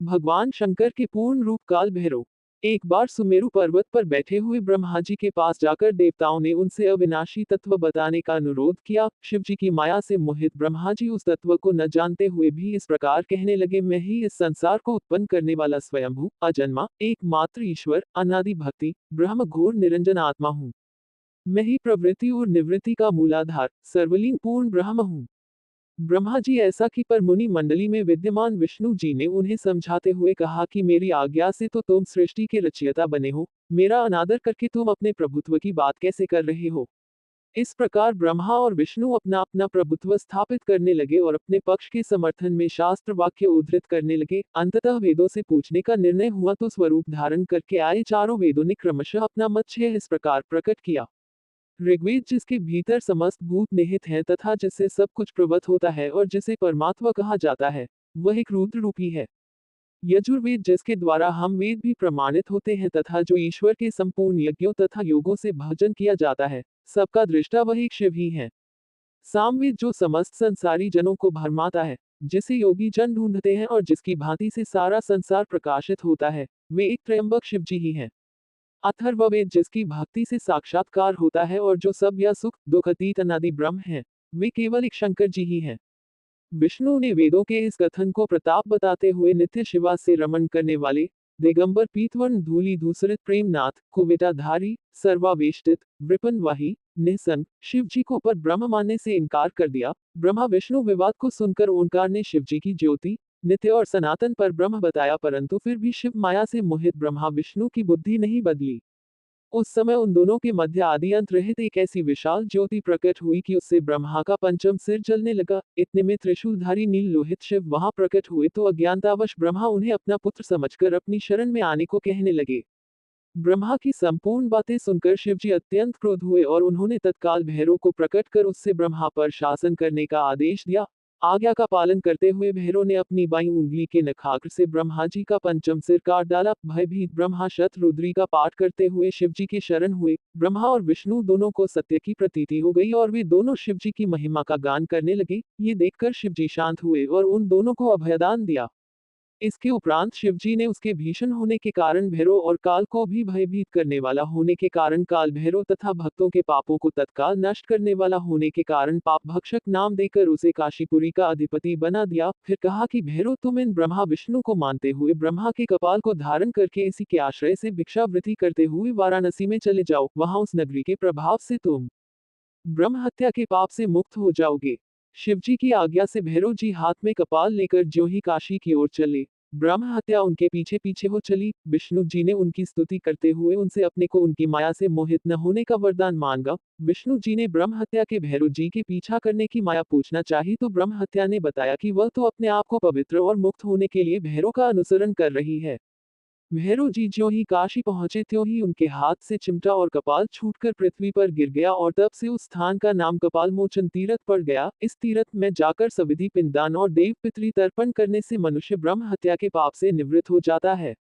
भगवान शंकर के पूर्ण रूप काल भैरव। एक बार सुमेरु पर्वत पर बैठे हुए ब्रह्मा जी के पास जाकर देवताओं ने उनसे अविनाशी तत्व बताने का अनुरोध किया। शिव जी की माया से मोहित ब्रह्मा जी उस तत्व को न जानते हुए भी इस प्रकार कहने लगे, मैं ही इस संसार को उत्पन्न करने वाला स्वयंभू अजन्मा एकमात्र ईश्वर अनादि भक्ति ब्रह्म घोर निरंजन आत्मा हूँ। मैं ही प्रवृत्ति और निवृत्ति का मूलाधार सर्वलीन पूर्ण ब्रह्म हूँ। ब्रह्मा जी ऐसा कि पर मुनि मंडली में विद्यमान विष्णु जी ने उन्हें समझाते हुए कहा कि मेरी आज्ञा से तो तुम सृष्टि के रचयिता बने हो, मेरा अनादर करके तुम अपने प्रभुत्व की बात कैसे कर रहे हो। इस प्रकार ब्रह्मा और विष्णु अपना अपना प्रभुत्व स्थापित करने लगे और अपने पक्ष के समर्थन में शास्त्र वाक्य उद्धृत करने लगे। अंततः वेदों से पूछने का निर्णय हुआ तो स्वरूप धारण करके आए चारों वेदों ने क्रमशः अपना मत छह इस प्रकार प्रकट किया। ऋग्वेद जिसके भीतर समस्त भूत निहित हैं तथा जिससे सब कुछ प्रवत होता है और जिसे परमात्मा कहा जाता है, वह एक रुद्र रूपी है। यजुर्वेद जिसके द्वारा हम वेद भी प्रमाणित होते हैं तथा जो ईश्वर के संपूर्ण यज्ञों तथा योगों से भजन किया जाता है, सबका दृष्टा वह एक शिव ही है। सामवेद जो समस्त संसारी जनों को भरमाता है, जिसे योगी जन ढूंढते हैं और जिसकी भांति से सारा संसार प्रकाशित होता है, वे एक त्रयंबक शिव जी ही हैं। अथर्ववेद जिसकी भक्ति से साक्षात्कार होता है और जो सब या सुख दुख अतीत अनादि ब्रह्म है, वे केवल एक शंकर जी ही हैं। विष्णु ने वेदों के इस कथन को प्रताप बताते हुए नित्य शिवा से रमण करने वाले दिगंबर पीतवर्ण धूली धूसरित प्रेमनाथ कुवेटाधारी सर्वावेष्टित वृपनवाही निसंग शिव जी को पर ब्रह्म मानने से इनकार कर दिया। ब्रह्मा विष्णु विवाद को सुनकर ओंकार ने शिव जी की ज्योति नित्य और सनातन पर ब्रह्म बताया, परंतु फिर भी शिव माया से मोहित ब्रह्मा विष्णु की बुद्धि नहीं बदली। उस समय उन दोनों के मध्य आदि अंत रहित एक ऐसी विशाल ज्योति प्रकट हुई कि उससे ब्रह्मा का पंचम सिर जलने लगा। इतने में त्रिशूलधारी नील लोहित शिव वहां प्रकट हुए तो अज्ञानतावश ब्रह्मा उन्हें अपना पुत्र समझकर अपनी शरण में आने को कहने लगे। ब्रह्मा की संपूर्ण बातें सुनकर शिवजी अत्यंत क्रोध हुए और उन्होंने तत्काल भैरव को प्रकट कर उससे ब्रह्मा पर शासन करने का आदेश दिया। आज्ञा का पालन करते हुए भैरव ने अपनी बाईं उंगली के नखाग्र से ब्रह्मा जी का पंचम सिर काट डाला। भयभीत ब्रह्मा शतरुद्री का पाठ करते हुए शिवजी के शरण हुए। ब्रह्मा और विष्णु दोनों को सत्य की प्रतीति हो गई और वे दोनों शिवजी की महिमा का गान करने लगे। ये देखकर शिवजी शांत हुए और उन दोनों को अभयदान दिया। इसके उपरांत शिवजी ने उसके भीषण होने के कारण भैरव और काल को भी भयभीत करने वाला होने के कारण काल भैरव तथा भक्तों के पापों को तत्काल नष्ट करने वाला होने के कारण पाप भक्षक नाम देकर उसे काशीपुरी का अधिपति बना दिया। फिर कहा कि भैरव तुम इन ब्रह्मा विष्णु को मानते हुए ब्रह्मा के कपाल को धारण करके इसी के आश्रय से भिक्षावृत्ति करते हुए वाराणसी में चले जाओ, वहां उस नगरी के प्रभाव से तुम ब्रह्म हत्या के पाप से मुक्त हो जाओगे। शिवजी की आज्ञा से भैरव जी हाथ में कपाल लेकर ज्यों ही काशी की ओर चले, ब्रह्म हत्या उनके पीछे पीछे हो चली। विष्णु जी ने उनकी स्तुति करते हुए उनसे अपने को उनकी माया से मोहित न होने का वरदान मांगा। विष्णु जी ने ब्रह्म हत्या के भैरव जी के पीछा करने की माया पूछना चाही तो ब्रह्म हत्या ने बताया कि वह तो अपने आप को पवित्र और मुक्त होने के लिए भैरव का अनुसरण कर रही है। भैरव जी ज्यों ही काशी पहुंचे त्यों ही उनके हाथ से चिमटा और कपाल छूटकर पृथ्वी पर गिर गया और तब से उस स्थान का नाम कपाल मोचन तीरथ पड़ गया। इस तीरथ में जाकर सविधि पिंडदान और देव पितृ तर्पण करने से मनुष्य ब्रह्म हत्या के पाप से निवृत्त हो जाता है।